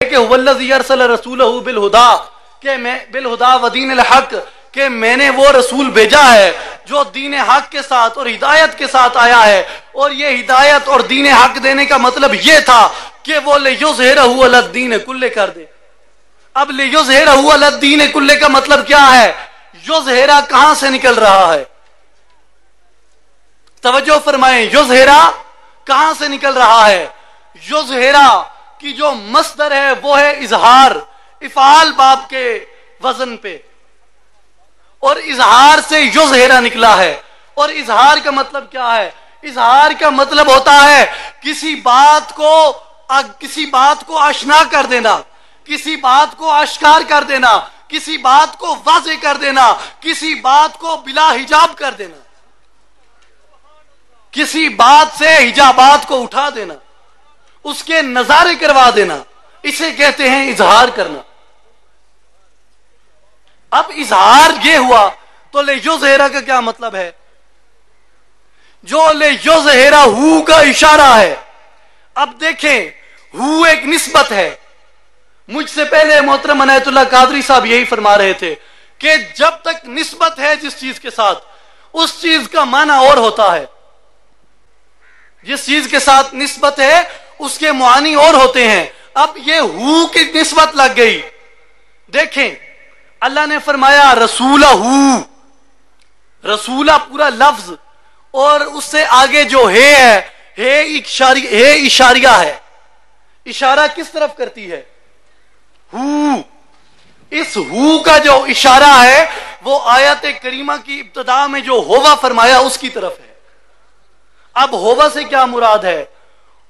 کہ والذی ارسل رسولہ بالہدا کہ میں بالہدا ودین الحق کہ میں نے وہ رسول بھیجا ہے جو دین حق کے ساتھ اور ہدایت کے ساتھ آیا ہے، اور یہ ہدایت اور دین حق دینے کا مطلب یہ تھا کہ وہ لیظہرہ علی الدین کلہ کر دے۔ اب لیظہرہ علی الدین کلہ کا مطلب کیا ہے؟ یظہرہ کہاں سے نکل رہا ہے؟ توجہ فرمائیں، یظہرہ کہاں سے نکل رہا ہے؟ یظہرہ کی جو مصدر ہے وہ ہے اظہار، افعال باب کے وزن پہ، اور اظہار سے یظہرہ نکلا ہے۔ اور اظہار کا مطلب کیا ہے؟ اظہار کا مطلب ہوتا ہے کسی بات کو آشنا کر دینا، کسی بات کو آشکار کر دینا، کسی بات کو واضح کر دینا، کسی بات کو بلا حجاب کر دینا، کسی بات سے حجابات کو اٹھا دینا، اس کے نظارے کروا دینا، اسے کہتے ہیں اظہار کرنا۔ اب اظہار یہ ہوا تو لیظہرہ کا کیا مطلب ہے؟ جو لیظہرہ ہو کا اشارہ ہے۔ اب دیکھیں، ہو ایک نسبت ہے۔ مجھ سے پہلے محترم عنایت اللہ قادری صاحب یہی فرما رہے تھے کہ جب تک نسبت ہے جس چیز کے ساتھ، اس چیز کا معنی اور ہوتا ہے۔ جس چیز کے ساتھ نسبت ہے اس کے معانی اور ہوتے ہیں۔ اب یہ ہو کی نسبت لگ گئی۔ دیکھیں، اللہ نے فرمایا رسولہ ہو، رسولہ پورا لفظ، اور اس سے آگے جو ہے اشاریہ ہے۔ اشارہ کس طرف کرتی ہے؟ ہو۔ اس ہو کا جو اشارہ ہے وہ آیت کریمہ کی ابتدا میں جو ہوا فرمایا اس کی طرف ہے۔ اب ہوا سے کیا مراد ہے؟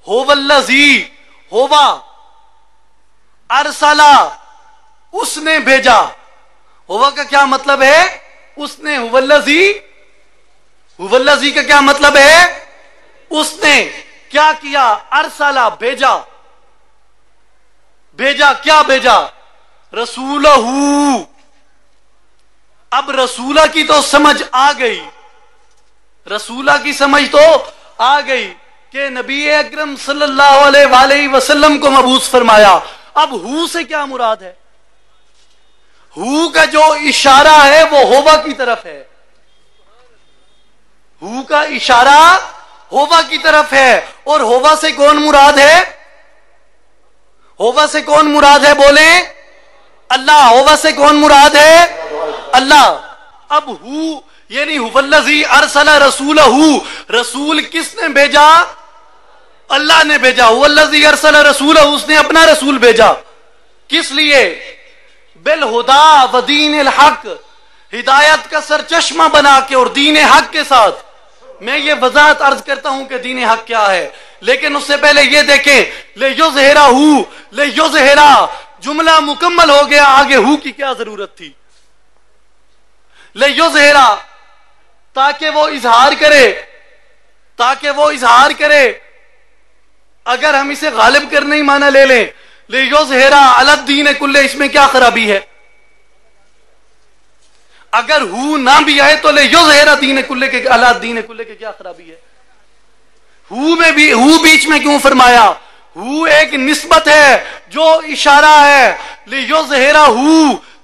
ہوا الذی، ہوا ارسلہ، اس نے بھیجا۔ ہوا کا کیا مطلب ہے؟ اس نے۔ ہوا الذی کا کیا مطلب ہے؟ اس نے کیا کیا؟ ارسلہ، بھیجا۔ بھیجا کیا بھیجا؟ رسولہ۔ اب رسولہ کی تو سمجھ آ گئی، رسولہ کی سمجھ تو آ گئی کہ نبی اکرم صلی اللہ علیہ وآلہ وسلم کو مبعوث فرمایا۔ اب ہو سے کیا مراد ہے؟ ہو کا جو اشارہ ہے وہ ہوا کی طرف ہے۔ ہو کا اشارہ ہوا کی طرف ہے، اور ہوا سے کون مراد ہے؟ ہوا سے کون مراد ہے؟ بولیں اللہ۔ ہوا سے کون مراد ہے؟ اللہ۔ اب ہو یعنی هو الذی ارسل رسولہ، رسول کس نے بھیجا؟ اللہ نے بھیجا۔ هو الذی ارسل رسولہ، اس نے اپنا رسول بھیجا۔ کس لیے؟ بالہدا ودین الحق، ہدایت کا سرچشمہ بنا کے اور دین حق کے ساتھ۔ میں یہ وضاحت عرض کرتا ہوں کہ دین حق کیا ہے، لیکن اس سے پہلے یہ دیکھیں لیظہرہ ہو، لیظہرہ جملہ مکمل ہو گیا، آگے ہو کی کیا ضرورت تھی؟ لیظہرہ تاکہ وہ اظہار کرے، تاکہ وہ اظہار کرے۔ اگر ہم اسے غالب کرنے ہی معنی لے لیں لیظہرہ علی الدین کلہ، اس میں کیا خرابی ہے؟ اگر ہو نہ بھی آئے تو لیظہرہ دین کلہ کے علی الدین کلہ کے کیا خرابی ہے؟ ہو میں بھی، ہو بیچ میں کیوں فرمایا؟ ہو ایک نسبت ہے جو اشارہ ہے، لیظہرہ ہو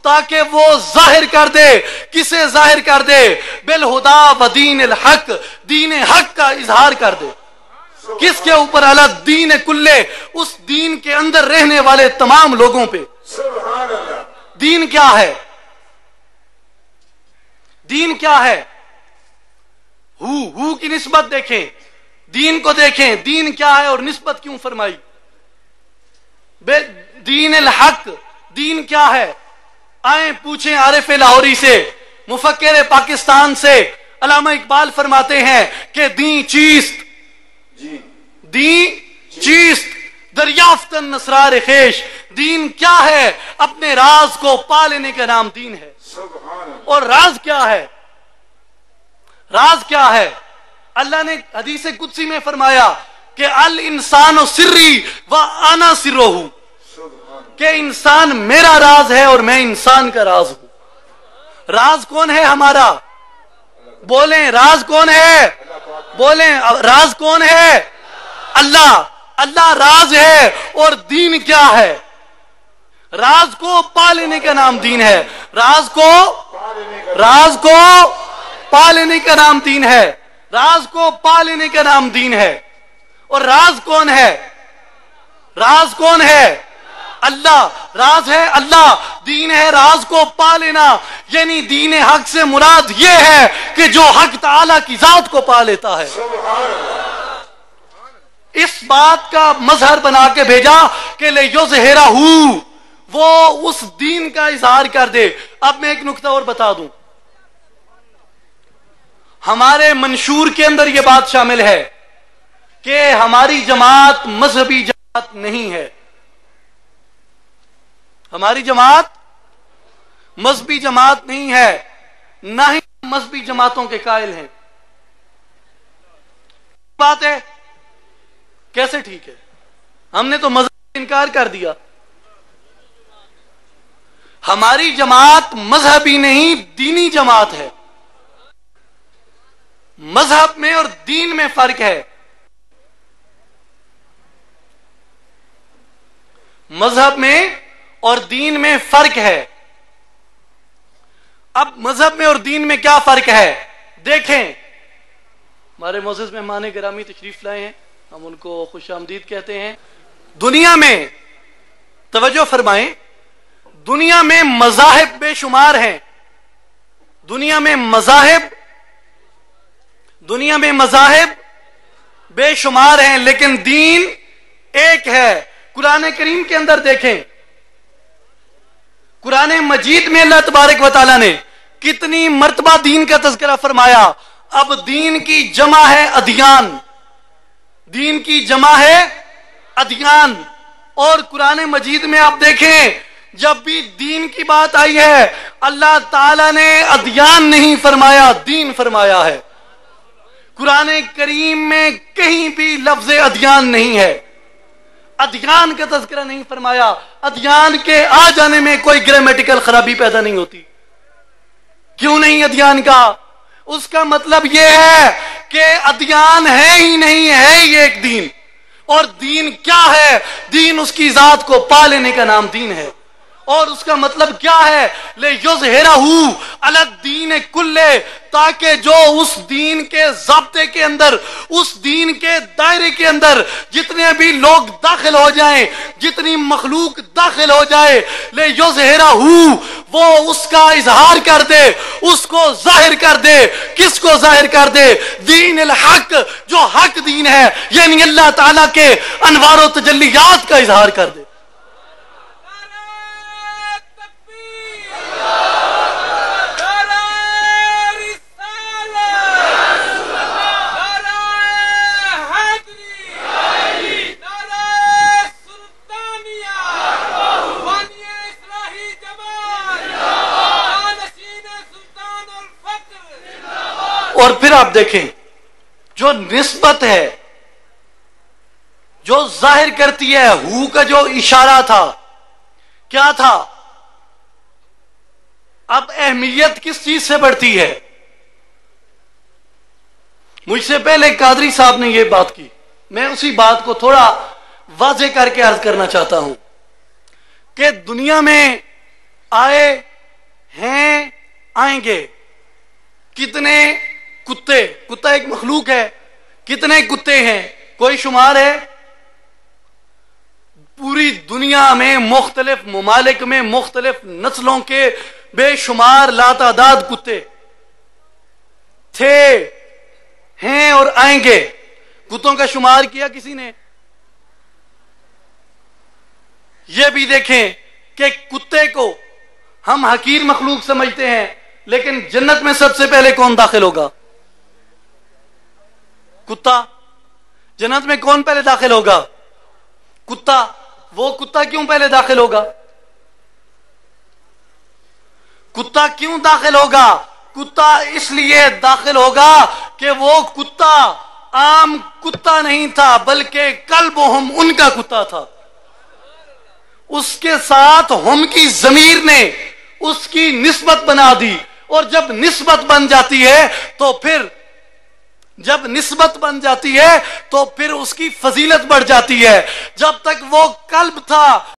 تاکہ وہ ظاہر کر دے۔ کسے ظاہر کر دے؟ بالہدا ودین الحق، دین حق کا اظہار کر دے۔ کس کے اوپر؟ علی الدین کلہ، اس دین کے اندر رہنے والے تمام لوگوں پہ۔ سبحان اللہ۔ دین کیا ہے؟ دین کیا ہے؟ ہو کی نسبت دیکھیں، دین کو دیکھیں، دین کیا ہے اور نسبت کیوں فرمائی؟ دین الحق، دین کیا ہے؟ آئیں پوچھیں عارف لاہوری سے، مفکر پاکستان سے۔ علامہ اقبال فرماتے ہیں کہ دین چیست، دین چیست دریافتن اسرار خیش، دین کیا ہے؟ اپنے راز کو پا لینے کا نام دین ہے۔ اور راز کیا ہے؟ راز کیا ہے؟ اللہ نے حدیث قدسی میں فرمایا کہ الانسان سری وانا سرہ، کہ انسان میرا راز ہے اور میں انسان کا راز ہوں۔ راز کون ہے ہمارا؟ بولیں راز کون ہے؟ بولیں راز کون ہے؟ اللہ۔ اللہ راز ہے، اور دین کیا ہے؟ راز کو پا لینے کا نام دین ہے. راز کو پا لینے کا نام دین ہے. راز کو پا لینے کا نام دین ہے. اور راز کون ہے؟ راز کون ہے؟ اللہ. راز ہے اللہ. دین ہے راز کو پا لینا. یعنی دین حق سے مراد یہ ہے کہ جو حق تعالی کی ذات کو پا لیتا ہے. اس بات کا مظہر بنا کے بھیجا کہ لِیُظْہِرَہُ، وہ اس دین کا اظہار کر دے. اب میں ایک نکتہ اور بتا دوں. ہمارے منشور کے اندر یہ بات شامل ہے کہ ہماری جماعت مذہبی جماعت نہیں ہے. ہماری جماعت مذہبی جماعت نہیں ہے، نہ ہی مذہبی جماعتوں کے قائل ہیں. بات ہے کیسے ٹھیک ہے؟ ہم نے تو مذہب کا انکار کر دیا. ہماری جماعت مذہبی نہیں دینی جماعت ہے. مذہب میں اور دین میں فرق ہے. مذہب میں اور دین میں فرق ہے. اب مذہب میں اور دین میں کیا فرق ہے دیکھیں. ہمارے معزز مہمان گرامی تشریف لائے ہیں، ہم ان کو خوش آمدید کہتے ہیں. دنیا میں توجہ فرمائیں، دنیا میں مذاہب بے شمار ہیں. دنیا میں مذاہب بے شمار ہیں، لیکن دین ایک ہے. قرآن کریم کے اندر دیکھیں، قرآن مجید میں اللہ تبارک و تعالیٰ نے کتنی مرتبہ دین کا تذکرہ فرمایا. اب دین کی جمع ہے ادیان. دین کی جمع ہے ادیان. اور قرآن مجید میں آپ دیکھیں جب بھی دین کی بات آئی ہے اللہ تعالیٰ نے ادیان نہیں فرمایا، دین فرمایا ہے. قرآن کریم میں کہیں بھی لفظ ادیان نہیں ہے. ادیان کا تذکرہ نہیں فرمایا. ادیان کے آ جانے میں کوئی گرامیٹیکل خرابی پیدا نہیں ہوتی. کیوں نہیں ادیان کا؟ اس کا مطلب یہ ہے کہ ادیان ہے ہی نہیں، ہے ہی ایک دین. اور دین کیا ہے؟ دین اس کی ذات کو پا لینے کا نام دین ہے. اور اس کا مطلب کیا ہے؟ لِیُظْہِرَہُ عَلَى الدِّینِ کُلِّہ، تاکہ جو اس دین کے ضابطے کے اندر، اس دین کے دائرے کے اندر جتنے بھی لوگ داخل ہو جائیں، جتنی مخلوق داخل ہو جائے، لِیُظْہِرَہُ، وہ اس کا اظہار کر دے، اس کو ظاہر کر دے. کس کو ظاہر کر دے؟ دین الحق، جو حق دین ہے، یعنی اللہ تعالیٰ کے انوار و تجلیات کا اظہار کر دے. اور پھر آپ دیکھیں جو نسبت ہے، جو ظاہر کرتی ہے، ہو کا جو اشارہ تھا کیا تھا؟ اب اہمیت کس چیز سے بڑھتی ہے؟ مجھ سے پہلے قادری صاحب نے یہ بات کی، میں اسی بات کو تھوڑا واضح کر کے عرض کرنا چاہتا ہوں کہ دنیا میں آئے ہیں، آئیں گے کتنے کتے. کتا ایک مخلوق ہے. کتنے کتے ہیں کوئی شمار ہے؟ پوری دنیا میں مختلف ممالک میں مختلف نسلوں کے بے شمار لاتعداد کتے تھے، ہیں اور آئیں گے. کتوں کا شمار کیا کسی نے؟ یہ بھی دیکھیں کہ کتے کو ہم حقیر مخلوق سمجھتے ہیں، لیکن جنت میں سب سے پہلے کون داخل ہوگا؟ کتا. جنت میں کون پہلے داخل ہوگا؟ کتا. وہ کتا کیوں پہلے داخل ہوگا؟ کتا کیوں داخل ہوگا؟ کتا اس لیے داخل ہوگا کہ وہ کتا عام کتا نہیں تھا، بلکہ قلبہم، ان کا کتا تھا. اس کے ساتھ ہم کی ضمیر نے اس کی نسبت بنا دی. اور جب نسبت بن جاتی ہے تو پھر اس کی فضیلت بڑھ جاتی ہے. جب تک وہ قلب تھا